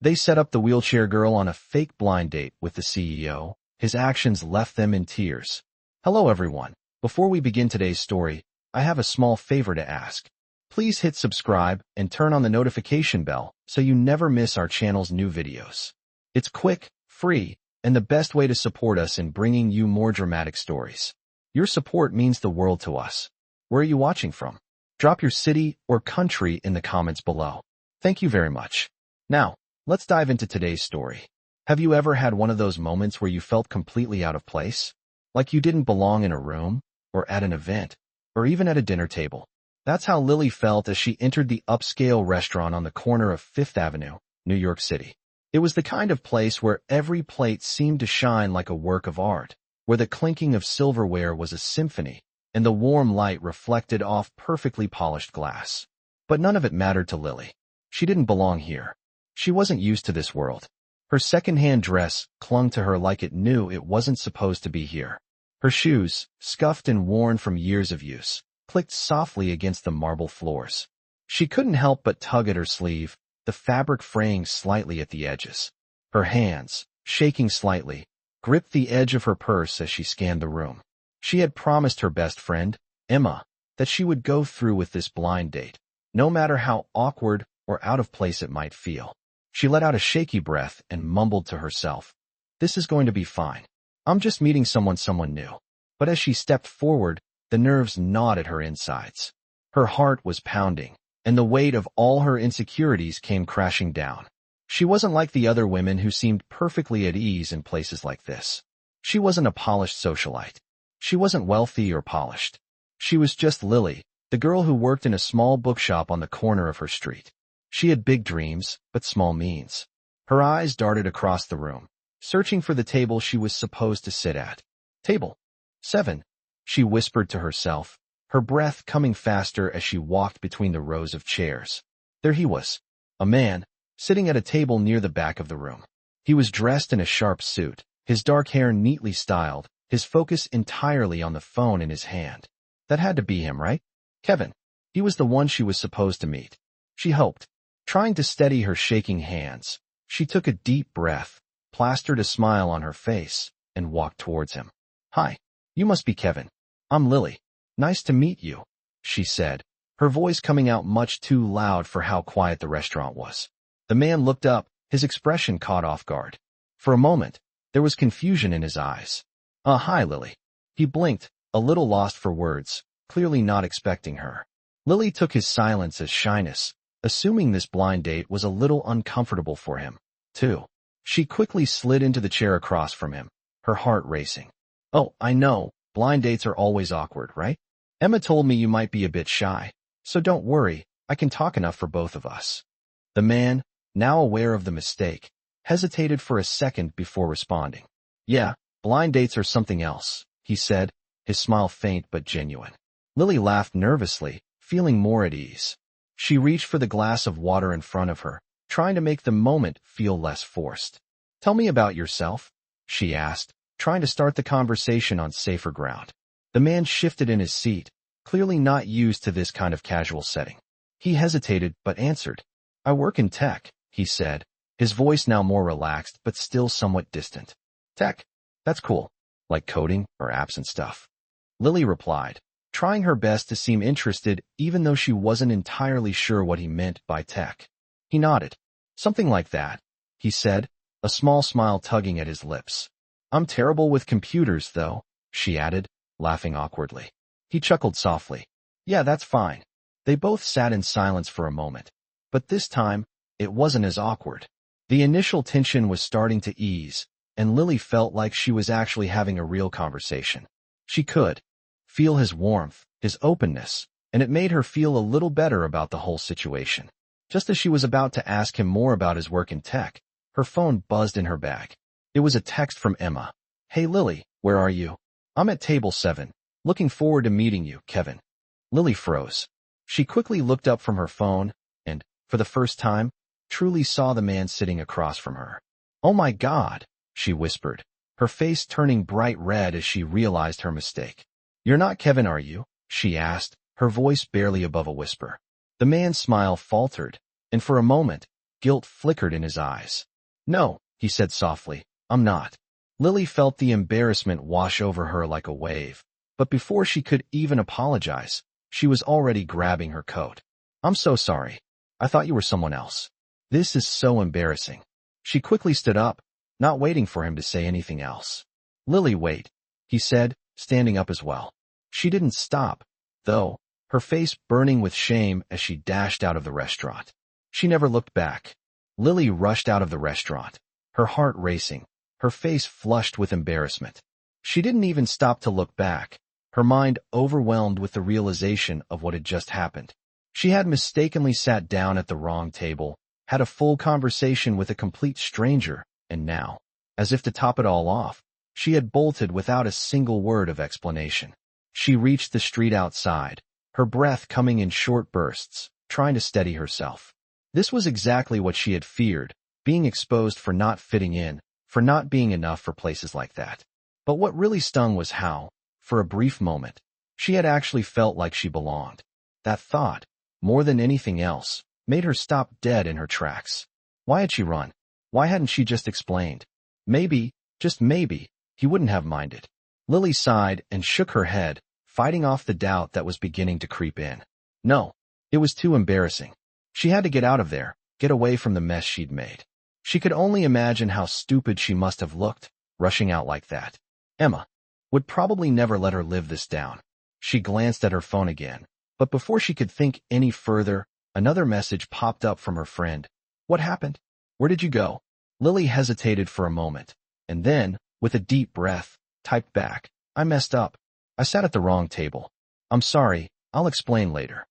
They set up the wheelchair girl on a fake blind date with the CEO. His actions left them in tears. Hello everyone. Before we begin today's story, I have a small favor to ask. Please hit subscribe and turn on the notification bell so you never miss our channel's new videos. It's quick, free, and the best way to support us in bringing you more dramatic stories. Your support means the world to us. Where are you watching from? Drop your city or country in the comments below. Thank you very much. Now, let's dive into today's story. Have you ever had one of those moments where you felt completely out of place? Like you didn't belong in a room, or at an event, or even at a dinner table? That's how Lily felt as she entered the upscale restaurant on the corner of Fifth Avenue, New York City. It was the kind of place where every plate seemed to shine like a work of art, where the clinking of silverware was a symphony, and the warm light reflected off perfectly polished glass. But none of it mattered to Lily. She didn't belong here. She wasn't used to this world. Her second-hand dress clung to her like it knew it wasn't supposed to be here. Her shoes, scuffed and worn from years of use, clicked softly against the marble floors. She couldn't help but tug at her sleeve, the fabric fraying slightly at the edges. Her hands, shaking slightly, gripped the edge of her purse as she scanned the room. She had promised her best friend, Emma, that she would go through with this blind date, no matter how awkward or out of place it might feel. She let out a shaky breath and mumbled to herself, "This is going to be fine. I'm just meeting someone new." But as she stepped forward, the nerves gnawed at her insides. Her heart was pounding, and the weight of all her insecurities came crashing down. She wasn't like the other women who seemed perfectly at ease in places like this. She wasn't a polished socialite. She wasn't wealthy or polished. She was just Lily, the girl who worked in a small bookshop on the corner of her street. She had big dreams, but small means. Her eyes darted across the room, searching for the table she was supposed to sit at. "Table 7, she whispered to herself, her breath coming faster as she walked between the rows of chairs. There he was, a man, sitting at a table near the back of the room. He was dressed in a sharp suit, his dark hair neatly styled, his focus entirely on the phone in his hand. That had to be him, right? Kevin. He was the one she was supposed to meet. She hoped. Trying to steady her shaking hands, she took a deep breath, plastered a smile on her face, and walked towards him. "Hi. You must be Kevin. I'm Lily. Nice to meet you," she said, her voice coming out much too loud for how quiet the restaurant was. The man looked up, his expression caught off guard. For a moment, there was confusion in his eyes. Hi, Lily." He blinked, a little lost for words, clearly not expecting her. Lily took his silence as shyness, assuming this blind date was a little uncomfortable for him, too. She quickly slid into the chair across from him, her heart racing. "Oh, I know, blind dates are always awkward, right? Emma told me you might be a bit shy, so don't worry, I can talk enough for both of us." The man, now aware of the mistake, hesitated for a second before responding. "Yeah, blind dates are something else," he said, his smile faint but genuine. Lily laughed nervously, feeling more at ease. She reached for the glass of water in front of her, trying to make the moment feel less forced. "Tell me about yourself," she asked, trying to start the conversation on safer ground. The man shifted in his seat, clearly not used to this kind of casual setting. He hesitated but answered. "I work in tech," he said, his voice now more relaxed but still somewhat distant. "Tech? That's cool. Like coding or apps and stuff." Lily replied, trying her best to seem interested even though she wasn't entirely sure what he meant by tech. He nodded. "Something like that," he said, a small smile tugging at his lips. "I'm terrible with computers, though," she added, laughing awkwardly. He chuckled softly. "Yeah, that's fine." They both sat in silence for a moment, but this time, it wasn't as awkward. The initial tension was starting to ease, and Lily felt like she was actually having a real conversation. She could feel his warmth, his openness, and it made her feel a little better about the whole situation. Just as she was about to ask him more about his work in tech, her phone buzzed in her bag. It was a text from Emma. "Hey Lily, where are you? I'm at table 7. Looking forward to meeting you, Kevin." Lily froze. She quickly looked up from her phone and, for the first time, truly saw the man sitting across from her. "Oh my God," she whispered, her face turning bright red as she realized her mistake. "You're not Kevin, are you?" she asked, her voice barely above a whisper. The man's smile faltered, and for a moment, guilt flickered in his eyes. "No," he said softly, "I'm not." Lily felt the embarrassment wash over her like a wave, but before she could even apologize, she was already grabbing her coat. "I'm so sorry. I thought you were someone else. This is so embarrassing." She quickly stood up, not waiting for him to say anything else. "Lily, wait," he said, standing up as well. She didn't stop, though, her face burning with shame as she dashed out of the restaurant. She never looked back. Lily rushed out of the restaurant, her heart racing, her face flushed with embarrassment. She didn't even stop to look back, her mind overwhelmed with the realization of what had just happened. She had mistakenly sat down at the wrong table, had a full conversation with a complete stranger, and now, as if to top it all off, she had bolted without a single word of explanation. She reached the street outside, her breath coming in short bursts, trying to steady herself. This was exactly what she had feared, being exposed for not fitting in, for not being enough for places like that. But what really stung was how, for a brief moment, she had actually felt like she belonged. That thought, more than anything else, made her stop dead in her tracks. Why had she run? Why hadn't she just explained? Maybe, just maybe, he wouldn't have minded. Lily sighed and shook her head, fighting off the doubt that was beginning to creep in. No, it was too embarrassing. She had to get out of there, get away from the mess she'd made. She could only imagine how stupid she must have looked, rushing out like that. Emma would probably never let her live this down. She glanced at her phone again, but before she could think any further, another message popped up from her friend. "What happened? Where did you go?" Lily hesitated for a moment, and then, with a deep breath, typed back, "I messed up. I sat at the wrong table. I'm sorry, I'll explain later."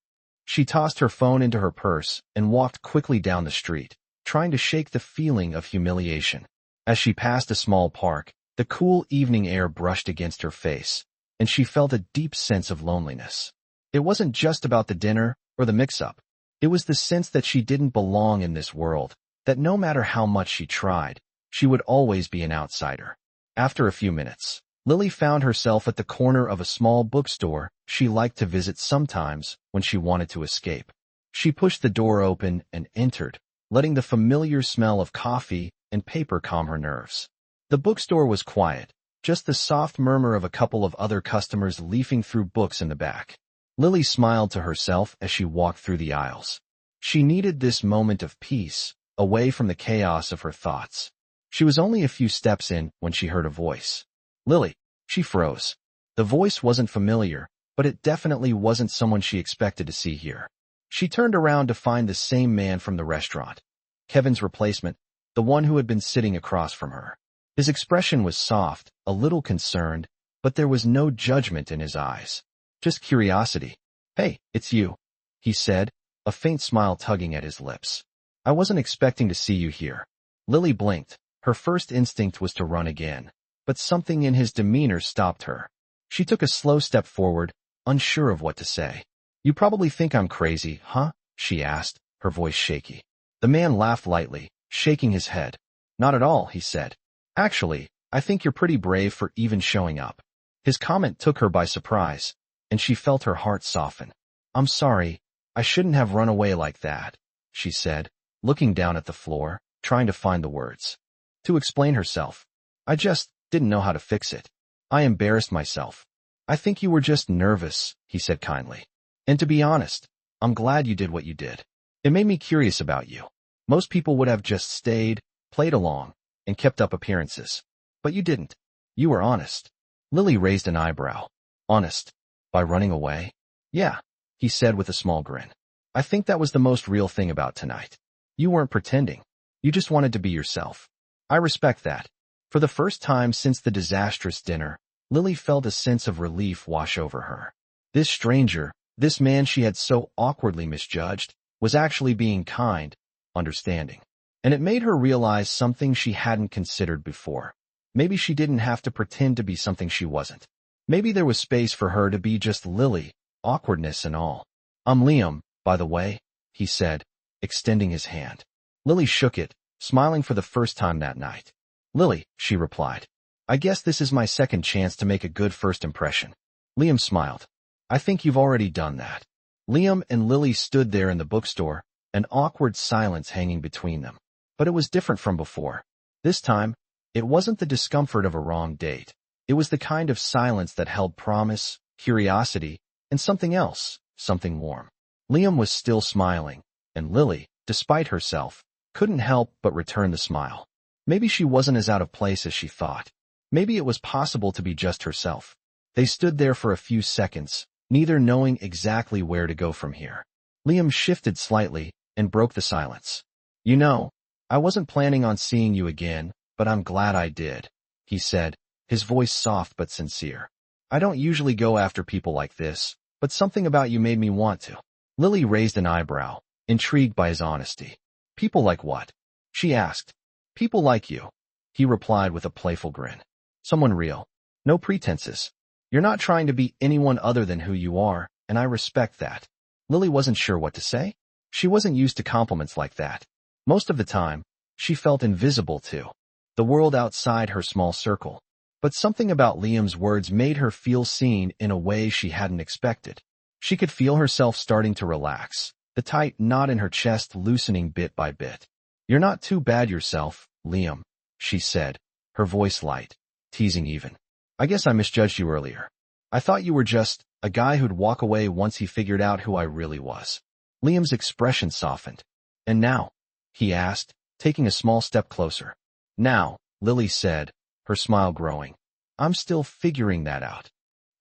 She tossed her phone into her purse and walked quickly down the street, trying to shake the feeling of humiliation. As she passed a small park, the cool evening air brushed against her face, and she felt a deep sense of loneliness. It wasn't just about the dinner or the mix-up. It was the sense that she didn't belong in this world, that no matter how much she tried, she would always be an outsider. After a few minutes, Lily found herself at the corner of a small bookstore she liked to visit sometimes when she wanted to escape. She pushed the door open and entered, letting the familiar smell of coffee and paper calm her nerves. The bookstore was quiet, just the soft murmur of a couple of other customers leafing through books in the back. Lily smiled to herself as she walked through the aisles. She needed this moment of peace, away from the chaos of her thoughts. She was only a few steps in when she heard a voice. "Lily." She froze. The voice wasn't familiar, but it definitely wasn't someone she expected to see here. She turned around to find the same man from the restaurant. Kevin's replacement, the one who had been sitting across from her. His expression was soft, a little concerned, but there was no judgment in his eyes. Just curiosity. "Hey, it's you," he said, a faint smile tugging at his lips. "I wasn't expecting to see you here." Lily blinked. Her first instinct was to run again, but something in his demeanor stopped her. She took a slow step forward, unsure of what to say. "You probably think I'm crazy, huh?" she asked, her voice shaky. The man laughed lightly, shaking his head. "Not at all," he said. "Actually, I think you're pretty brave for even showing up." His comment took her by surprise, and she felt her heart soften. "I'm sorry, I shouldn't have run away like that," she said, looking down at the floor, trying to find the words to explain herself. "I just didn't know how to fix it. I embarrassed myself." "I think you were just nervous," he said kindly. "And to be honest, I'm glad you did what you did. It made me curious about you. Most people would have just stayed, played along, and kept up appearances. But you didn't. You were honest." Lily raised an eyebrow. "Honest? By running away?" "Yeah," he said with a small grin. "I think that was the most real thing about tonight. You weren't pretending. You just wanted to be yourself. I respect that." For the first time since the disastrous dinner, Lily felt a sense of relief wash over her. This stranger, this man she had so awkwardly misjudged, was actually being kind, understanding. And it made her realize something she hadn't considered before. Maybe she didn't have to pretend to be something she wasn't. Maybe there was space for her to be just Lily, awkwardness and all. "I'm Liam, by the way," he said, extending his hand. Lily shook it, smiling for the first time that night. "Lily," she replied. "I guess this is my second chance to make a good first impression." Liam smiled. "I think you've already done that." Liam and Lily stood there in the bookstore, an awkward silence hanging between them. But it was different from before. This time, it wasn't the discomfort of a wrong date. It was the kind of silence that held promise, curiosity, and something else, something warm. Liam was still smiling, and Lily, despite herself, couldn't help but return the smile. Maybe she wasn't as out of place as she thought. Maybe it was possible to be just herself. They stood there for a few seconds, neither knowing exactly where to go from here. Liam shifted slightly and broke the silence. "You know, I wasn't planning on seeing you again, but I'm glad I did," he said, his voice soft but sincere. "I don't usually go after people like this, but something about you made me want to." Lily raised an eyebrow, intrigued by his honesty. "People like what?" she asked. "People like you," he replied with a playful grin. "Someone real. No pretenses. You're not trying to be anyone other than who you are, and I respect that." Lily wasn't sure what to say. She wasn't used to compliments like that. Most of the time, she felt invisible to the world outside her small circle. But something about Liam's words made her feel seen in a way she hadn't expected. She could feel herself starting to relax, the tight knot in her chest loosening bit by bit. "You're not too bad yourself, Liam," she said, her voice light, teasing even. "I guess I misjudged you earlier. I thought you were just a guy who'd walk away once he figured out who I really was." Liam's expression softened. "And now?" he asked, taking a small step closer. "Now," Lily said, her smile growing. "I'm still figuring that out."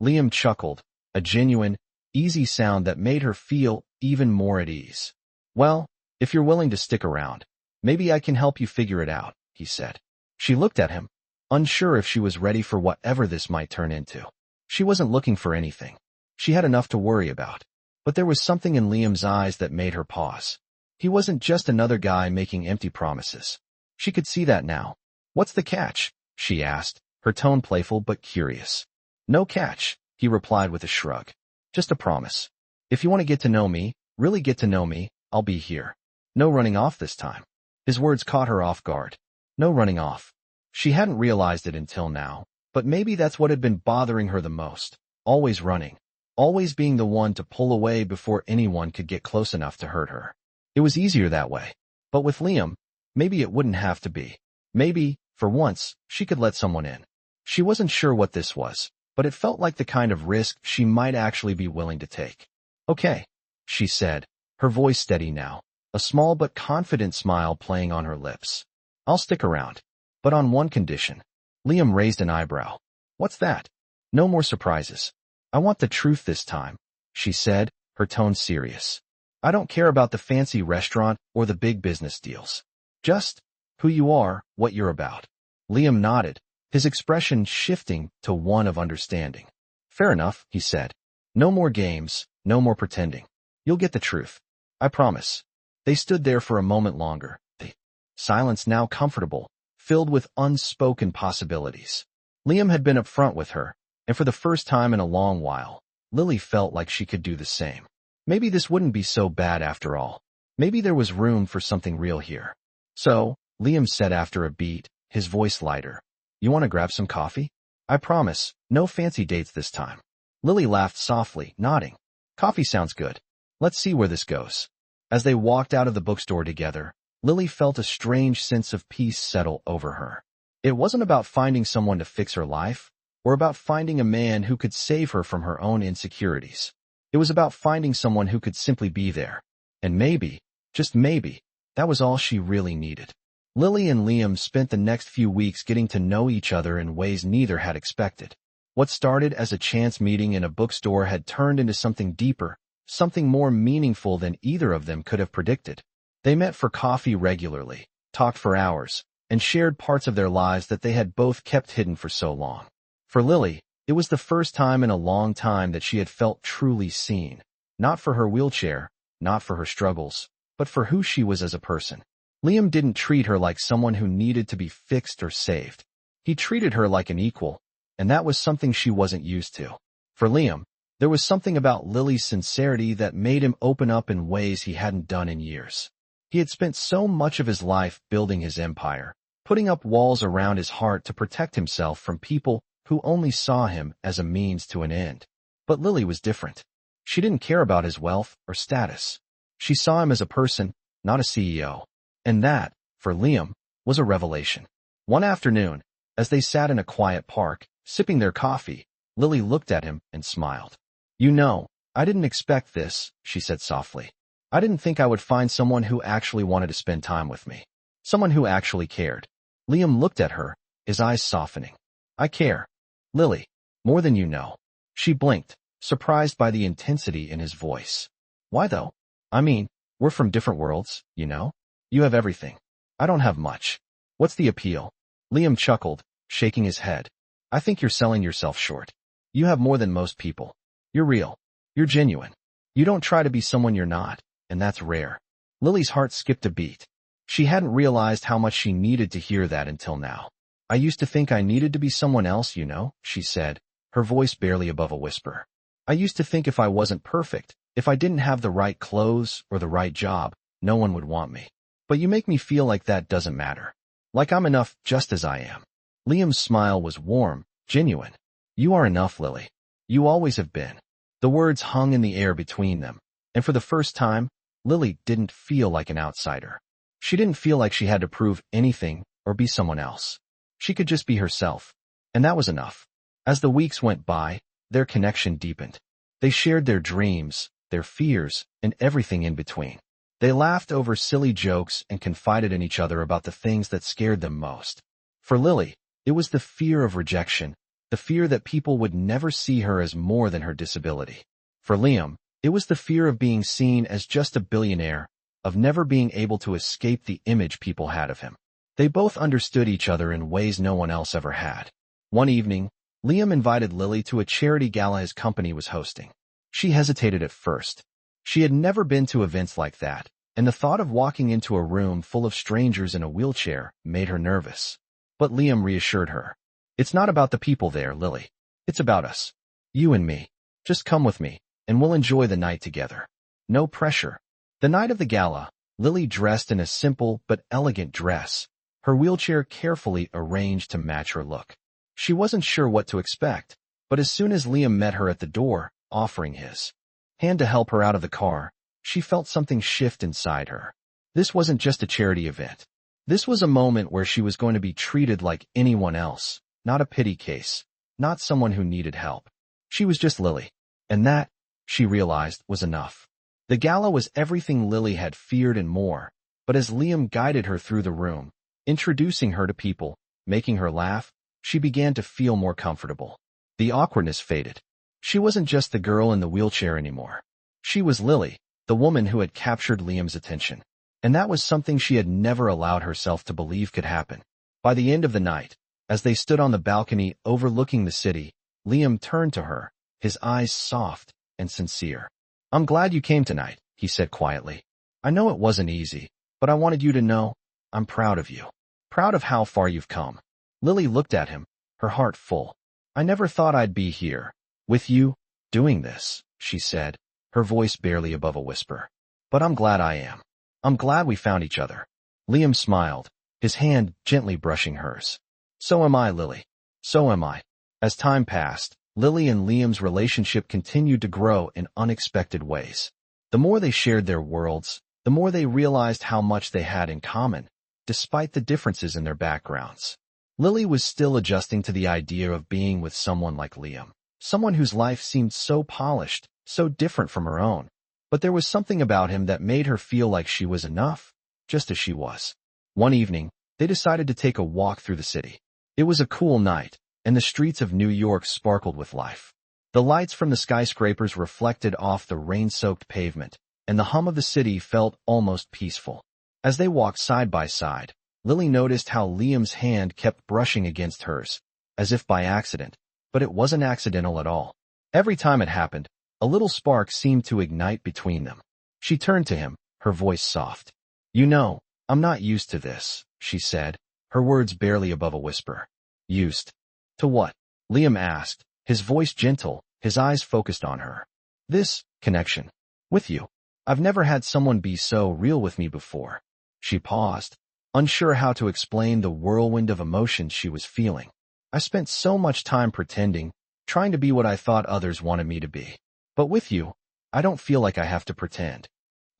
Liam chuckled, a genuine, easy sound that made her feel even more at ease. "Well, if you're willing to stick around, maybe I can help you figure it out," he said. She looked at him, unsure if she was ready for whatever this might turn into. She wasn't looking for anything. She had enough to worry about. But there was something in Liam's eyes that made her pause. He wasn't just another guy making empty promises. She could see that now. "What's the catch?" she asked, her tone playful but curious. "No catch," he replied with a shrug. "Just a promise. If you want to get to know me, really get to know me, I'll be here. No running off this time." His words caught her off guard. No running off. She hadn't realized it until now, but maybe that's what had been bothering her the most. Always running. Always being the one to pull away before anyone could get close enough to hurt her. It was easier that way. But with Liam, maybe it wouldn't have to be. Maybe, for once, she could let someone in. She wasn't sure what this was, but it felt like the kind of risk she might actually be willing to take. "Okay," she said, her voice steady now, a small but confident smile playing on her lips. "I'll stick around. But on one condition." Liam raised an eyebrow. "What's that?" "No more surprises. I want the truth this time," she said, her tone serious. "I don't care about the fancy restaurant or the big business deals. Just who you are, what you're about." Liam nodded, his expression shifting to one of understanding. "Fair enough," he said. "No more games, no more pretending. You'll get the truth. I promise." They stood there for a moment longer, the silence now comfortable, filled with unspoken possibilities. Liam had been upfront with her, and for the first time in a long while, Lily felt like she could do the same. Maybe this wouldn't be so bad after all. Maybe there was room for something real here. "So," Liam said after a beat, his voice lighter, "you want to grab some coffee? I promise, no fancy dates this time." Lily laughed softly, nodding. "Coffee sounds good. Let's see where this goes." As they walked out of the bookstore together, Lily felt a strange sense of peace settle over her. It wasn't about finding someone to fix her life, or about finding a man who could save her from her own insecurities. It was about finding someone who could simply be there. And maybe, just maybe, that was all she really needed. Lily and Liam spent the next few weeks getting to know each other in ways neither had expected. What started as a chance meeting in a bookstore had turned into something deeper, something more meaningful than either of them could have predicted. They met for coffee regularly, talked for hours, and shared parts of their lives that they had both kept hidden for so long. For Lily, it was the first time in a long time that she had felt truly seen, not for her wheelchair, not for her struggles, but for who she was as a person. Liam didn't treat her like someone who needed to be fixed or saved. He treated her like an equal, and that was something she wasn't used to. For Liam, there was something about Lily's sincerity that made him open up in ways he hadn't done in years. He had spent so much of his life building his empire, putting up walls around his heart to protect himself from people who only saw him as a means to an end. But Lily was different. She didn't care about his wealth or status. She saw him as a person, not a CEO. And that, for Liam, was a revelation. One afternoon, as they sat in a quiet park, sipping their coffee, Lily looked at him and smiled. "You know, I didn't expect this," she said softly. "I didn't think I would find someone who actually wanted to spend time with me. Someone who actually cared." Liam looked at her, his eyes softening. "I care, Lily, more than you know." She blinked, surprised by the intensity in his voice. "Why though? I mean, we're from different worlds, you know? You have everything. I don't have much. What's the appeal?" Liam chuckled, shaking his head. "I think you're selling yourself short. You have more than most people. You're real. You're genuine. You don't try to be someone you're not, and that's rare." Lily's heart skipped a beat. She hadn't realized how much she needed to hear that until now. "I used to think I needed to be someone else, you know," she said, her voice barely above a whisper. "I used to think if I wasn't perfect, if I didn't have the right clothes or the right job, no one would want me. But you make me feel like that doesn't matter. Like I'm enough just as I am." Liam's smile was warm, genuine. "You are enough, Lily. You always have been." The words hung in the air between them, and for the first time, Lily didn't feel like an outsider. She didn't feel like she had to prove anything or be someone else. She could just be herself, and that was enough. As the weeks went by, their connection deepened. They shared their dreams, their fears, and everything in between. They laughed over silly jokes and confided in each other about the things that scared them most. For Lily, it was the fear of rejection, the fear that people would never see her as more than her disability. For Liam, it was the fear of being seen as just a billionaire, of never being able to escape the image people had of him. They both understood each other in ways no one else ever had. One evening, Liam invited Lily to a charity gala his company was hosting. She hesitated at first. She had never been to events like that, and the thought of walking into a room full of strangers in a wheelchair made her nervous. But Liam reassured her. "It's not about the people there, Lily. It's about us. You and me. Just come with me, and we'll enjoy the night together. No pressure." The night of the gala, Lily dressed in a simple but elegant dress, her wheelchair carefully arranged to match her look. She wasn't sure what to expect, but as soon as Liam met her at the door, offering his hand to help her out of the car, she felt something shift inside her. This wasn't just a charity event. This was a moment where she was going to be treated like anyone else, not a pity case, not someone who needed help. She was just Lily, and that, she realized, was enough. The gala was everything Lily had feared and more, but as Liam guided her through the room, introducing her to people, making her laugh, she began to feel more comfortable. The awkwardness faded. She wasn't just the girl in the wheelchair anymore. She was Lily, the woman who had captured Liam's attention. And that was something she had never allowed herself to believe could happen. By the end of the night, as they stood on the balcony overlooking the city, Liam turned to her, his eyes soft and sincere. "I'm glad you came tonight," he said quietly. "I know it wasn't easy, but I wanted you to know I'm proud of you. Proud of how far you've come." Lily looked at him, her heart full. "I never thought I'd be here, with you, doing this," she said, her voice barely above a whisper. "But I'm glad I am. I'm glad we found each other." Liam smiled, his hand gently brushing hers. "So am I, Lily. So am I." As time passed, Lily and Liam's relationship continued to grow in unexpected ways. The more they shared their worlds, the more they realized how much they had in common, despite the differences in their backgrounds. Lily was still adjusting to the idea of being with someone like Liam, someone whose life seemed so polished, so different from her own. But there was something about him that made her feel like she was enough, just as she was. One evening, they decided to take a walk through the city. It was a cool night, and the streets of New York sparkled with life. The lights from the skyscrapers reflected off the rain-soaked pavement, and the hum of the city felt almost peaceful. As they walked side by side, Lily noticed how Liam's hand kept brushing against hers, as if by accident, but it wasn't accidental at all. Every time it happened, a little spark seemed to ignite between them. She turned to him, her voice soft. "You know, I'm not used to this," she said, her words barely above a whisper. "Used to what?" Liam asked, his voice gentle, his eyes focused on her. "This connection with you. I've never had someone be so real with me before." She paused, unsure how to explain the whirlwind of emotions she was feeling. "I spent so much time pretending, trying to be what I thought others wanted me to be. But with you, I don't feel like I have to pretend."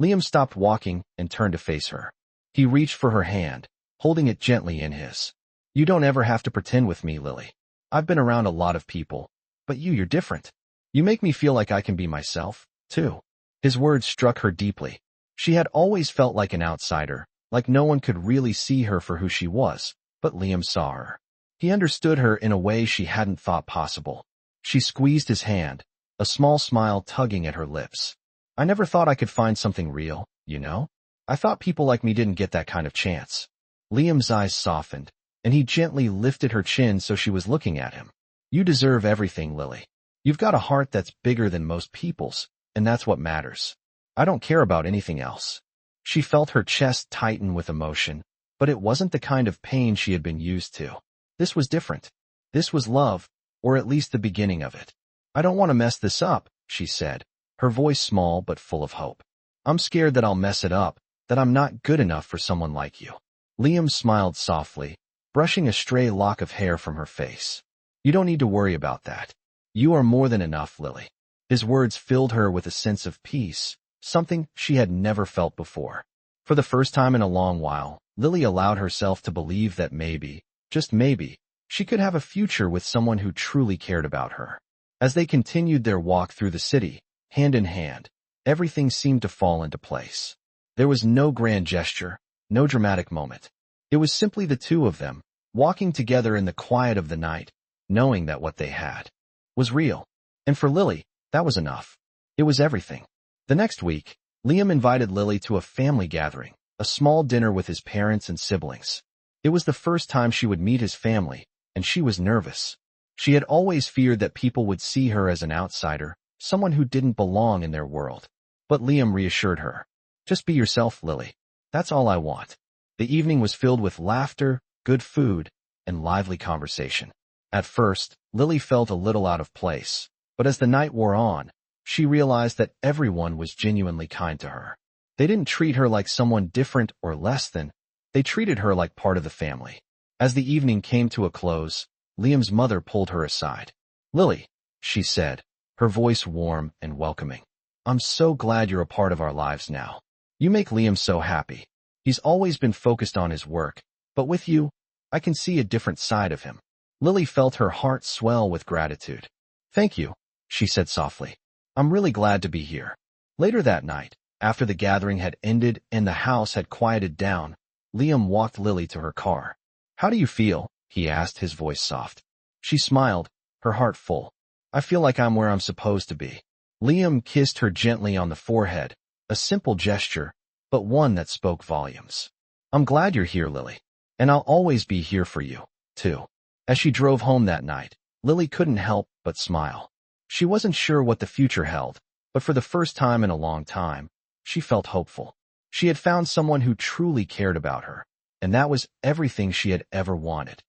Liam stopped walking and turned to face her. He reached for her hand, holding it gently in his. You don't ever have to pretend with me, Lily. I've been around a lot of people, but you're different. You make me feel like I can be myself, too. His words struck her deeply. She had always felt like an outsider, like no one could really see her for who she was, but Liam saw her. He understood her in a way she hadn't thought possible. She squeezed his hand, a small smile tugging at her lips. I never thought I could find something real, you know? I thought people like me didn't get that kind of chance. Liam's eyes softened, and he gently lifted her chin so she was looking at him. You deserve everything, Lily. You've got a heart that's bigger than most people's, and that's what matters. I don't care about anything else. She felt her chest tighten with emotion, but it wasn't the kind of pain she had been used to. This was different. This was love, or at least the beginning of it. I don't want to mess this up, she said, her voice small but full of hope. I'm scared that I'll mess it up, that I'm not good enough for someone like you. Liam smiled softly, brushing a stray lock of hair from her face. You don't need to worry about that. You are more than enough, Lily. His words filled her with a sense of peace, something she had never felt before. For the first time in a long while, Lily allowed herself to believe that maybe, just maybe, she could have a future with someone who truly cared about her. As they continued their walk through the city, hand in hand, everything seemed to fall into place. There was no grand gesture, no dramatic moment. It was simply the two of them, walking together in the quiet of the night, knowing that what they had was real. And for Lily, that was enough. It was everything. The next week, Liam invited Lily to a family gathering, a small dinner with his parents and siblings. It was the first time she would meet his family, and she was nervous. She had always feared that people would see her as an outsider, someone who didn't belong in their world. But Liam reassured her. Just be yourself, Lily. That's all I want. The evening was filled with laughter, good food, and lively conversation. At first, Lily felt a little out of place, but as the night wore on, she realized that everyone was genuinely kind to her. They didn't treat her like someone different or less than. They treated her like part of the family. As the evening came to a close, Liam's mother pulled her aside. Lily, she said, her voice warm and welcoming. I'm so glad you're a part of our lives now. You make Liam so happy. He's always been focused on his work, but with you, I can see a different side of him. Lily felt her heart swell with gratitude. Thank you, she said softly. I'm really glad to be here. Later that night, after the gathering had ended and the house had quieted down, Liam walked Lily to her car. How do you feel? He asked, his voice soft. She smiled, her heart full. I feel like I'm where I'm supposed to be. Liam kissed her gently on the forehead, a simple gesture, but one that spoke volumes. I'm glad you're here, Lily. And I'll always be here for you, too. As she drove home that night, Lily couldn't help but smile. She wasn't sure what the future held, but for the first time in a long time, she felt hopeful. She had found someone who truly cared about her, and that was everything she had ever wanted.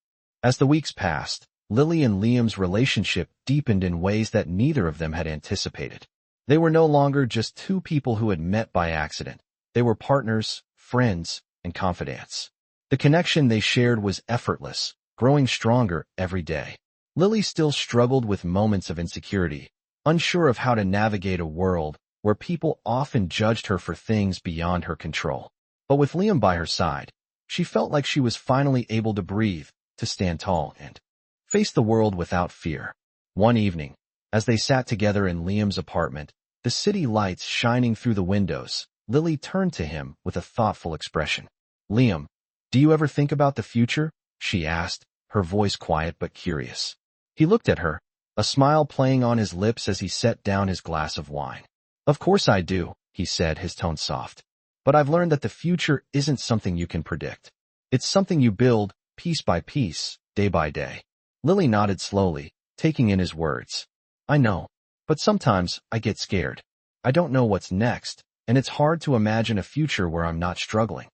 As the weeks passed, Lily and Liam's relationship deepened in ways that neither of them had anticipated. They were no longer just two people who had met by accident. They were partners, friends, and confidants. The connection they shared was effortless, growing stronger every day. Lily still struggled with moments of insecurity, unsure of how to navigate a world where people often judged her for things beyond her control. But with Liam by her side, she felt like she was finally able to breathe, to stand tall and face the world without fear. One evening, as they sat together in Liam's apartment, the city lights shining through the windows, Lily turned to him with a thoughtful expression. Liam, do you ever think about the future? She asked, her voice quiet but curious. He looked at her, a smile playing on his lips as he set down his glass of wine. Of course I do, he said, his tone soft. But I've learned that the future isn't something you can predict. It's something you build, piece by piece, day by day. Lily nodded slowly, taking in his words. I know, but sometimes I get scared. I don't know what's next, and it's hard to imagine a future where I'm not struggling.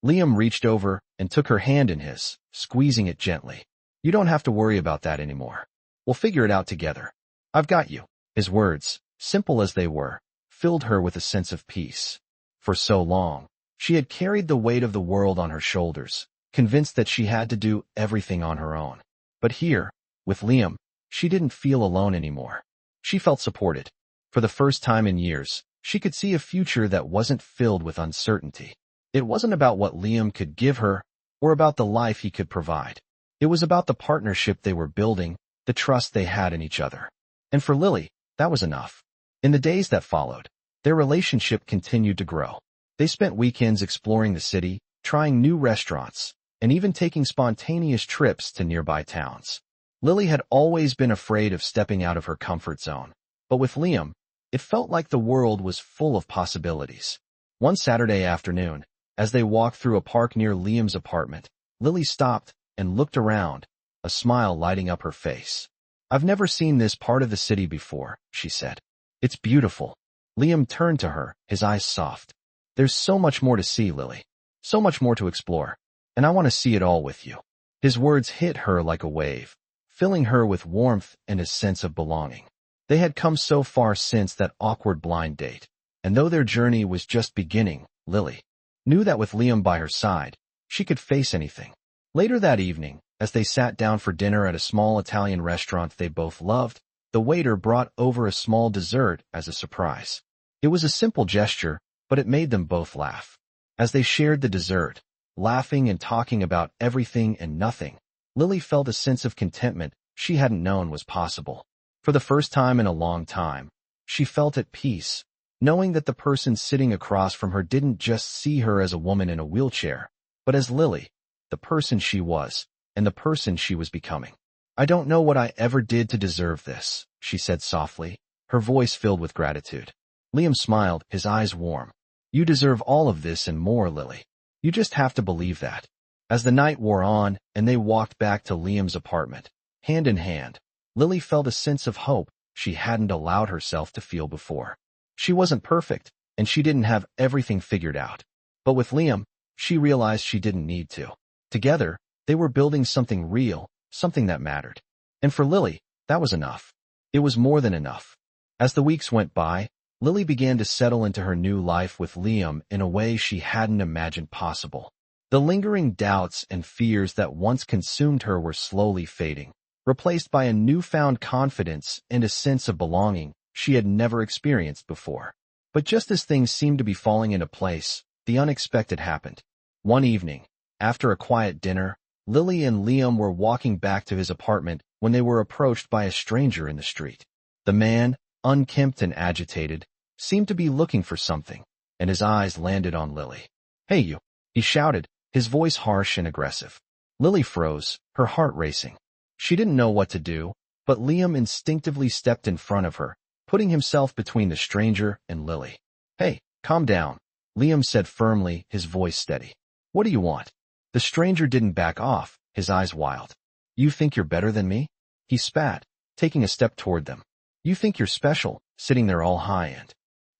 Liam reached over and took her hand in his, squeezing it gently. You don't have to worry about that anymore. We'll figure it out together. I've got you. His words, simple as they were, filled her with a sense of peace. For so long, she had carried the weight of the world on her shoulders, convinced that she had to do everything on her own. But here, with Liam, she didn't feel alone anymore. She felt supported. For the first time in years, She could see a future that wasn't filled with uncertainty. It wasn't about what Liam could give her or about the life he could provide. It was about the partnership they were building, the trust they had in each other. And for Lily, that was enough. In the days that followed, their relationship continued to grow. They spent weekends exploring the city, trying new restaurants, and even taking spontaneous trips to nearby towns. Lily had always been afraid of stepping out of her comfort zone, but with Liam, it felt like the world was full of possibilities. One Saturday afternoon, as they walked through a park near Liam's apartment, Lily stopped and looked around, a smile lighting up her face. "I've never seen this part of the city before," she said. "It's beautiful." Liam turned to her, his eyes soft. "There's so much more to see, Lily. So much more to explore. And I want to see it all with you." His words hit her like a wave, filling her with warmth and a sense of belonging. They had come so far since that awkward blind date, and though their journey was just beginning, Lily knew that with Liam by her side, she could face anything. Later that evening, as they sat down for dinner at a small Italian restaurant they both loved, the waiter brought over a small dessert as a surprise. It was a simple gesture, but it made them both laugh. As they shared the dessert, laughing and talking about everything and nothing, Lily felt a sense of contentment she hadn't known was possible. For the first time in a long time, she felt at peace, knowing that the person sitting across from her didn't just see her as a woman in a wheelchair, but as Lily, the person she was, and the person she was becoming. "I don't know what I ever did to deserve this," she said softly, her voice filled with gratitude. Liam smiled, his eyes warm. "You deserve all of this and more, Lily. You just have to believe that." As the night wore on and they walked back to Liam's apartment, hand in hand, Lily felt a sense of hope she hadn't allowed herself to feel before. She wasn't perfect, and she didn't have everything figured out. But with Liam, she realized she didn't need to. Together, they were building something real, something that mattered. And for Lily, that was enough. It was more than enough. As the weeks went by, Lily began to settle into her new life with Liam in a way she hadn't imagined possible. The lingering doubts and fears that once consumed her were slowly fading, replaced by a newfound confidence and a sense of belonging she had never experienced before. But just as things seemed to be falling into place, the unexpected happened. One evening, after a quiet dinner, Lily and Liam were walking back to his apartment when they were approached by a stranger in the street. The man, unkempt and agitated, seemed to be looking for something, and his eyes landed on Lily. "Hey you," he shouted, his voice harsh and aggressive. Lily froze, her heart racing. She didn't know what to do, but Liam instinctively stepped in front of her, putting himself between the stranger and Lily. "Hey, calm down," Liam said firmly, his voice steady. "What do you want?" The stranger didn't back off, his eyes wild. "You think you're better than me?" He spat, taking a step toward them. "You think you're special, sitting there all high and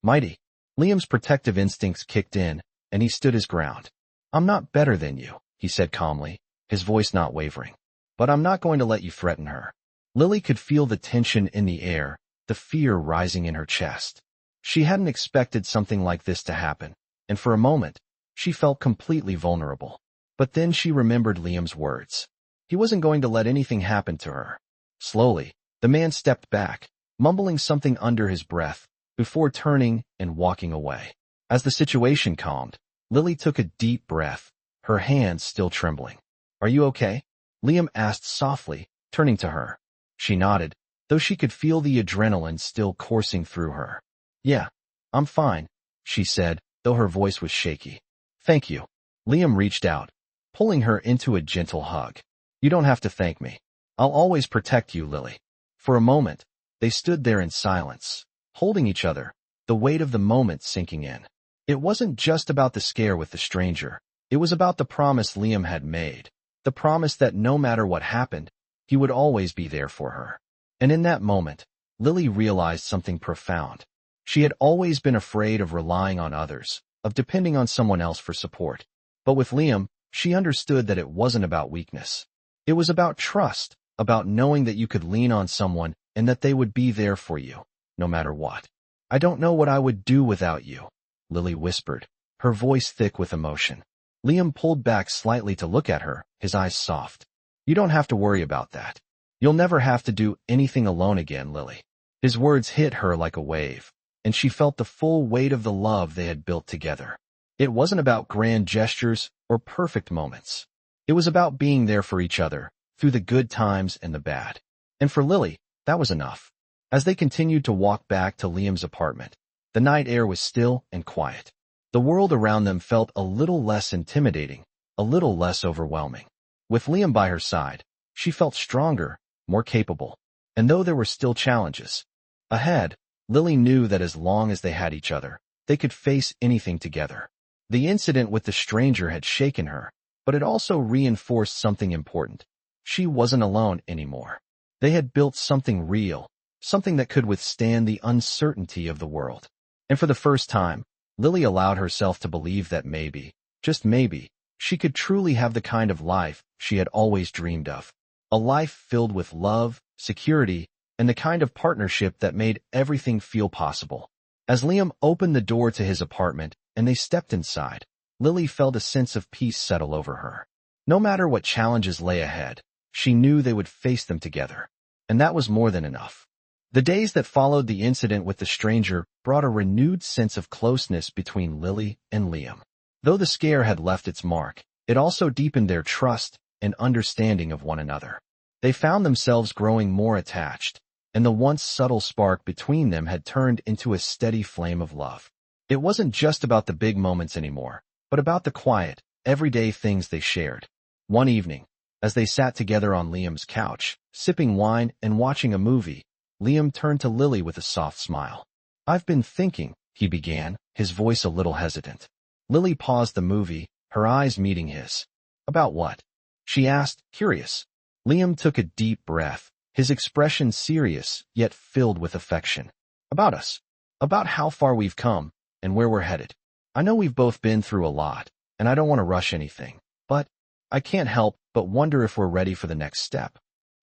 mighty." Liam's protective instincts kicked in, and he stood his ground. "I'm not better than you," he said calmly, his voice not wavering. "But I'm not going to let you threaten her." Lily could feel the tension in the air, the fear rising in her chest. She hadn't expected something like this to happen, and for a moment, she felt completely vulnerable. But then she remembered Liam's words. He wasn't going to let anything happen to her. Slowly, the man stepped back, mumbling something under his breath, before turning and walking away. As the situation calmed, Lily took a deep breath, her hands still trembling. "Are you okay?" Liam asked softly, turning to her. She nodded, though she could feel the adrenaline still coursing through her. "Yeah, I'm fine," she said, though her voice was shaky. "Thank you." Liam reached out, pulling her into a gentle hug. "You don't have to thank me. I'll always protect you, Lily." For a moment, they stood there in silence, holding each other, the weight of the moment sinking in. It wasn't just about the scare with the stranger. It was about the promise Liam had made, the promise that no matter what happened, he would always be there for her. And in that moment, Lily realized something profound. She had always been afraid of relying on others, of depending on someone else for support. But with Liam, she understood that it wasn't about weakness. It was about trust, about knowing that you could lean on someone and that they would be there for you, no matter what. "I don't know what I would do without you," Lily whispered, her voice thick with emotion. Liam pulled back slightly to look at her, his eyes soft. "You don't have to worry about that. You'll never have to do anything alone again, Lily." His words hit her like a wave, and she felt the full weight of the love they had built together. It wasn't about grand gestures or perfect moments. It was about being there for each other, through the good times and the bad. And for Lily, that was enough. As they continued to walk back to Liam's apartment, the night air was still and quiet. The world around them felt a little less intimidating, a little less overwhelming. With Liam by her side, she felt stronger, more capable. And though there were still challenges ahead, Lily knew that as long as they had each other, they could face anything together. The incident with the stranger had shaken her, but it also reinforced something important. She wasn't alone anymore. They had built something real, something that could withstand the uncertainty of the world. And for the first time, Lily allowed herself to believe that maybe, just maybe, she could truly have the kind of life she had always dreamed of. A life filled with love, security, and the kind of partnership that made everything feel possible. As Liam opened the door to his apartment and they stepped inside, Lily felt a sense of peace settle over her. No matter what challenges lay ahead, she knew they would face them together. And that was more than enough. The days that followed the incident with the stranger brought a renewed sense of closeness between Lily and Liam. Though the scare had left its mark, it also deepened their trust and understanding of one another. They found themselves growing more attached, and the once subtle spark between them had turned into a steady flame of love. It wasn't just about the big moments anymore, but about the quiet, everyday things they shared. One evening, as they sat together on Liam's couch, sipping wine and watching a movie, Liam turned to Lily with a soft smile. "I've been thinking," he began, his voice a little hesitant. Lily paused the movie, her eyes meeting his. "About what?" she asked, curious. Liam took a deep breath, his expression serious, yet filled with affection. "About us. About how far we've come, and where we're headed. I know we've both been through a lot, and I don't want to rush anything, but I can't help but wonder if we're ready for the next step."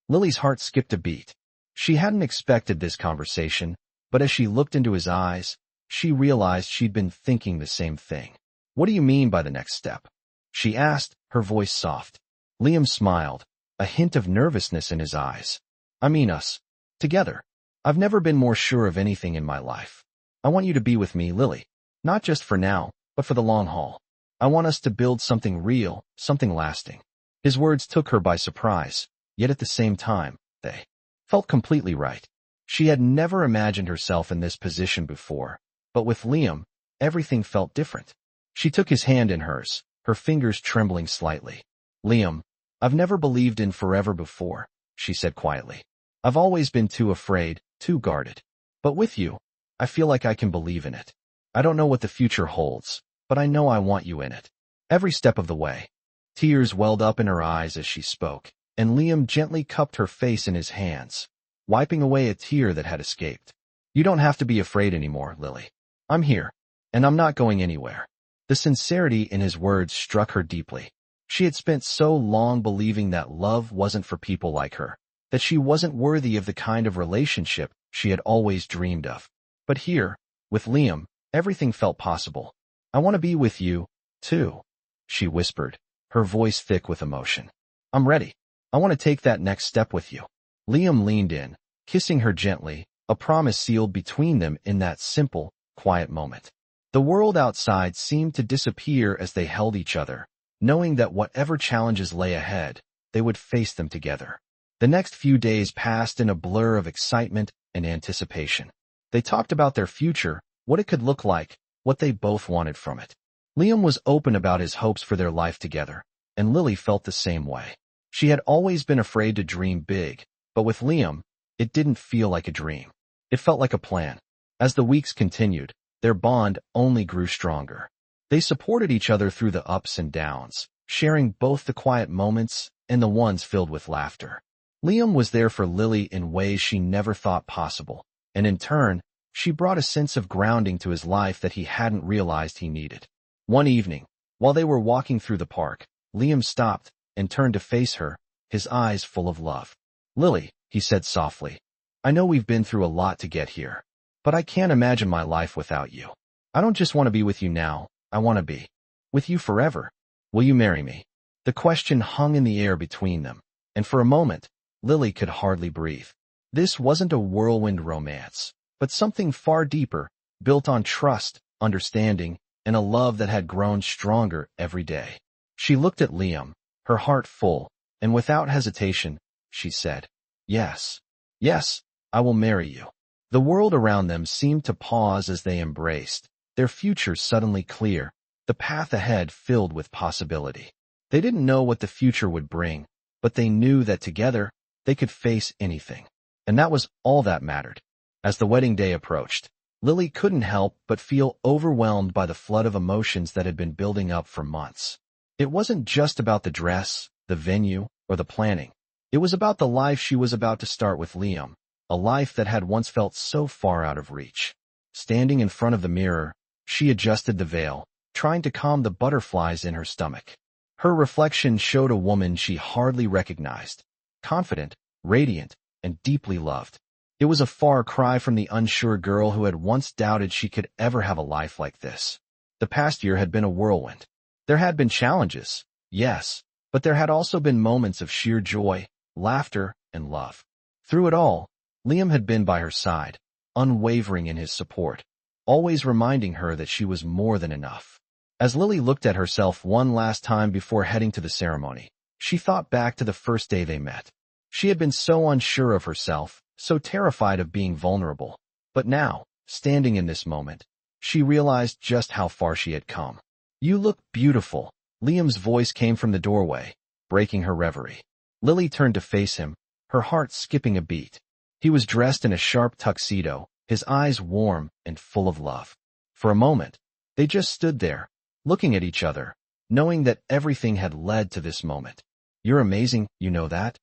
Lily's heart skipped a beat. She hadn't expected this conversation, but as she looked into his eyes, she realized she'd been thinking the same thing. "What do you mean by the next step?" she asked, her voice soft. Liam smiled, a hint of nervousness in his eyes. "I mean us. Together. I've never been more sure of anything in my life. I want you to be with me, Lily. Not just for now, but for the long haul. I want us to build something real, something lasting." His words took her by surprise, yet at the same time, they felt completely right. She had never imagined herself in this position before, but with Liam, everything felt different. She took his hand in hers, her fingers trembling slightly. "Liam, I've never believed in forever before," she said quietly. "I've always been too afraid, too guarded. But with you, I feel like I can believe in it. I don't know what the future holds, but I know I want you in it. Every step of the way." Tears welled up in her eyes as she spoke, and Liam gently cupped her face in his hands, wiping away a tear that had escaped. "You don't have to be afraid anymore, Lily. I'm here, and I'm not going anywhere." The sincerity in his words struck her deeply. She had spent so long believing that love wasn't for people like her, that she wasn't worthy of the kind of relationship she had always dreamed of. But here, with Liam, everything felt possible. "I want to be with you, too," she whispered, her voice thick with emotion. "I'm ready. I want to take that next step with you." Liam leaned in, kissing her gently, a promise sealed between them in that simple, quiet moment. The world outside seemed to disappear as they held each other, knowing that whatever challenges lay ahead, they would face them together. The next few days passed in a blur of excitement and anticipation. They talked about their future, what it could look like, what they both wanted from it. Liam was open about his hopes for their life together, and Lily felt the same way. She had always been afraid to dream big, but with Liam, it didn't feel like a dream. It felt like a plan. As the weeks continued, their bond only grew stronger. They supported each other through the ups and downs, sharing both the quiet moments and the ones filled with laughter. Liam was there for Lily in ways she never thought possible, and in turn, she brought a sense of grounding to his life that he hadn't realized he needed. One evening, while they were walking through the park, Liam stopped and turned to face her, his eyes full of love. "Lily," he said softly, "I know we've been through a lot to get here, but I can't imagine my life without you. I don't just want to be with you now, I want to be with you forever. Will you marry me?" The question hung in the air between them, and for a moment, Lily could hardly breathe. This wasn't a whirlwind romance, but something far deeper, built on trust, understanding, and a love that had grown stronger every day. She looked at Liam, her heart full, and without hesitation, she said, "Yes, yes, I will marry you." The world around them seemed to pause as they embraced, their future suddenly clear, the path ahead filled with possibility. They didn't know what the future would bring, but they knew that together, they could face anything. And that was all that mattered. As the wedding day approached, Lily couldn't help but feel overwhelmed by the flood of emotions that had been building up for months. It wasn't just about the dress, the venue, or the planning. It was about the life she was about to start with Liam, a life that had once felt so far out of reach. Standing in front of the mirror, she adjusted the veil, trying to calm the butterflies in her stomach. Her reflection showed a woman she hardly recognized, confident, radiant, and deeply loved. It was a far cry from the unsure girl who had once doubted she could ever have a life like this. The past year had been a whirlwind. There had been challenges, yes, but there had also been moments of sheer joy, laughter, and love. Through it all, Liam had been by her side, unwavering in his support, always reminding her that she was more than enough. As Lily looked at herself one last time before heading to the ceremony, she thought back to the first day they met. She had been so unsure of herself, so terrified of being vulnerable. But now, standing in this moment, she realized just how far she had come. "You look beautiful." Liam's voice came from the doorway, breaking her reverie. Lily turned to face him, her heart skipping a beat. He was dressed in a sharp tuxedo, his eyes warm and full of love. For a moment, they just stood there, looking at each other, knowing that everything had led to this moment. "You're amazing, you know that?"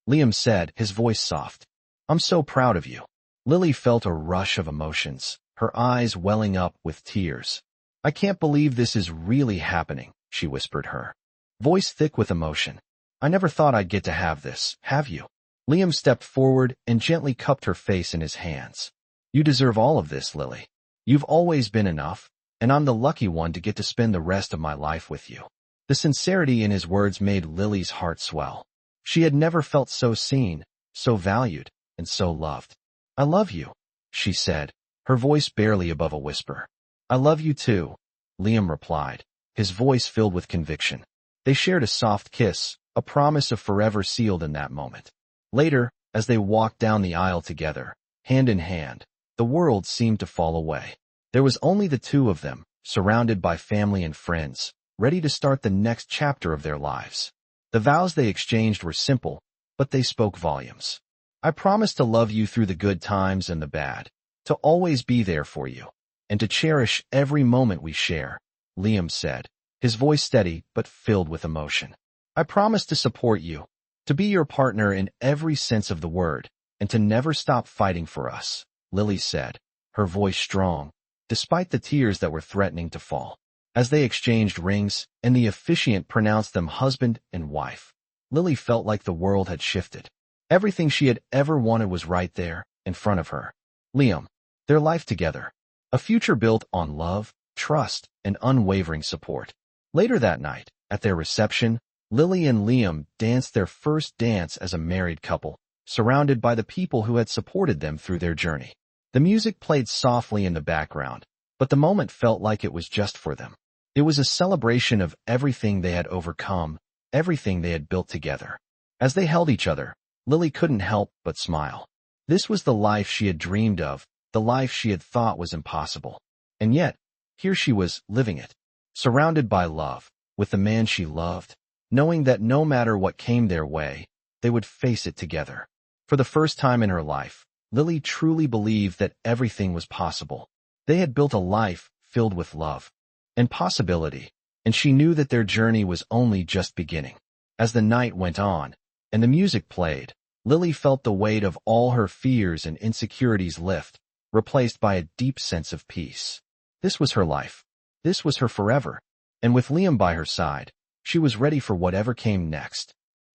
Liam said, his voice soft. "I'm so proud of you." Lily felt a rush of emotions, her eyes welling up with tears. "I can't believe this is really happening," she whispered, her voice thick with emotion. "I never thought I'd get to have this, have you?" Liam stepped forward and gently cupped her face in his hands. "You deserve all of this, Lily. You've always been enough, and I'm the lucky one to get to spend the rest of my life with you." The sincerity in his words made Lily's heart swell. She had never felt so seen, so valued, and so loved. "I love you," she said, her voice barely above a whisper. "I love you too," Liam replied, his voice filled with conviction. They shared a soft kiss, a promise of forever sealed in that moment. Later, as they walked down the aisle together, hand in hand, the world seemed to fall away. There was only the two of them, surrounded by family and friends, ready to start the next chapter of their lives. The vows they exchanged were simple, but they spoke volumes. "I promise to love you through the good times and the bad, to always be there for you, and to cherish every moment we share," Liam said, his voice steady but filled with emotion. "I promise to support you, to be your partner in every sense of the word, and to never stop fighting for us," Lily said, her voice strong, despite the tears that were threatening to fall. As they exchanged rings, and the officiant pronounced them husband and wife, Lily felt like the world had shifted. Everything she had ever wanted was right there, in front of her. Liam, their life together. A future built on love, trust, and unwavering support. Later that night, at their reception, Lily and Liam danced their first dance as a married couple, surrounded by the people who had supported them through their journey. The music played softly in the background, but the moment felt like it was just for them. It was a celebration of everything they had overcome, everything they had built together. As they held each other, Lily couldn't help but smile. This was the life she had dreamed of, the life she had thought was impossible. And yet, here she was, living it, surrounded by love, with the man she loved, knowing that no matter what came their way, they would face it together. For the first time in her life, Lily truly believed that everything was possible. They had built a life filled with love and possibility, and she knew that their journey was only just beginning. As the night went on, and the music played, Lily felt the weight of all her fears and insecurities lift, replaced by a deep sense of peace. This was her life. This was her forever. And with Liam by her side, she was ready for whatever came next.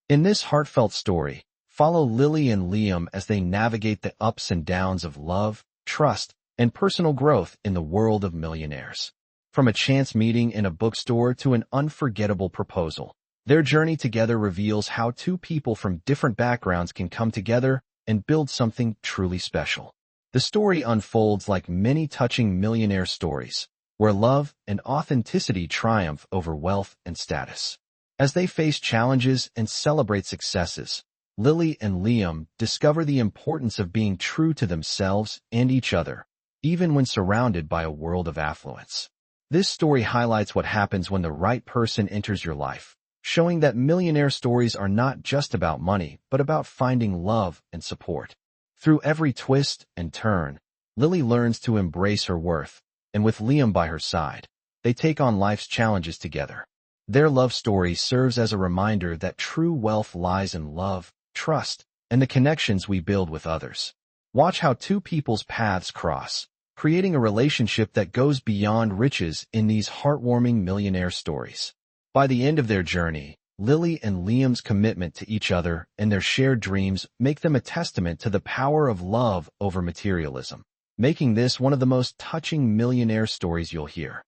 In this heartfelt story, follow Lily and Liam as they navigate the ups and downs of love, trust, and personal growth in the world of millionaires. From a chance meeting in a bookstore to an unforgettable proposal, their journey together reveals how two people from different backgrounds can come together and build something truly special. The story unfolds like many touching millionaire stories, where love and authenticity triumph over wealth and status. As they face challenges and celebrate successes, Lily and Liam discover the importance of being true to themselves and each other, even when surrounded by a world of affluence. This story highlights what happens when the right person enters your life, showing that millionaire stories are not just about money, but about finding love and support. Through every twist and turn, Lily learns to embrace her worth, and with Liam by her side, they take on life's challenges together. Their love story serves as a reminder that true wealth lies in love, trust, and the connections we build with others. Watch how two people's paths cross, creating a relationship that goes beyond riches in these heartwarming millionaire stories. By the end of their journey, Lily and Liam's commitment to each other and their shared dreams make them a testament to the power of love over materialism, making this one of the most touching millionaire stories you'll hear.